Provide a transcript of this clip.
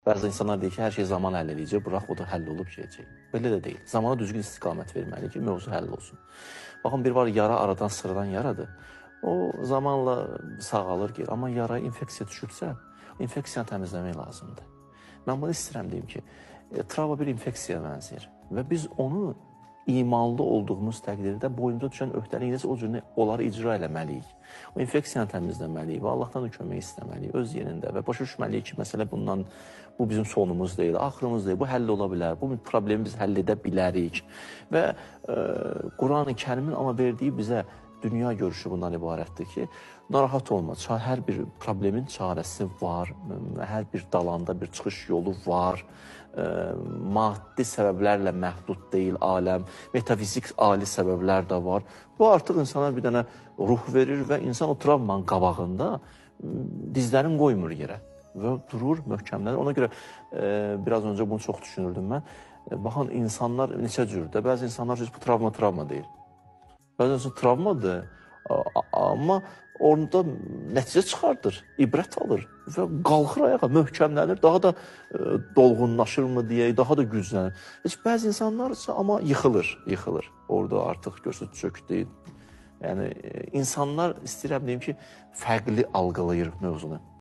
Bəzi insanlar deyir ki, hər şey zaman həll edəcək, bıraq o da həll olub gedəcək. Belə də deyil. Zamana düzgün istiqamət verməli ki, mövzu həll olsun. Baxın, bir var yara aradan sıradan yaradır. O zamanla sağalır, gelir. Amma yaraya infeksiya düşübsə, infeksiyanı təmizləmək lazımdır. Mən bunu istəyirəm deyim ki, travma bir infeksiyaya bənzəyir və biz onu imanlı olduğumuz təqdirdə boyumuza düşən öhdəliyi necə o cür onları icra eləməliyik. O infeksiyanı təmizləməliyik və Allahdan da kömək istəməliyik öz yerində və başa düşməliyik ki, məsələ bundan, bu bizim sonumuz deyil, axırımız deyil, bu həll ola bilər, bu problemi biz həll edə bilərik və Quran-ı Kərimin amma verdiyi bizə dünya görüşü bundan ibarətdir ki, narahat olma, hər bir problemin çarəsi var, hər bir dalanda bir çıxış yolu var, maddi səbəblərlə məhdud deyil aləm, metafizik ali səbəblər də var. Bu artıq insana bir dənə ruh verir və insan o travmanın qabağında dizlərini qoymur yerə və durur, möhkəmlənir. Ona görə biraz öncə bunu çox düşünürdüm mən. Baxın, insanlar neçə cürdür. Bəzi insanlar bu travma deyil. Bəzən travmadır, amma orada nəticə çıxardır, ibrət alır və qalxır ayağa, möhkəmlənir, daha da dolğunlaşırmı deyək, daha da güclənir. Heç bəzi insanlar isə amma yıxılır. Orada artıq görsün çökdü. Yəni, insanlar istəyirəm deyim ki, fərqli algılayır mövzunu.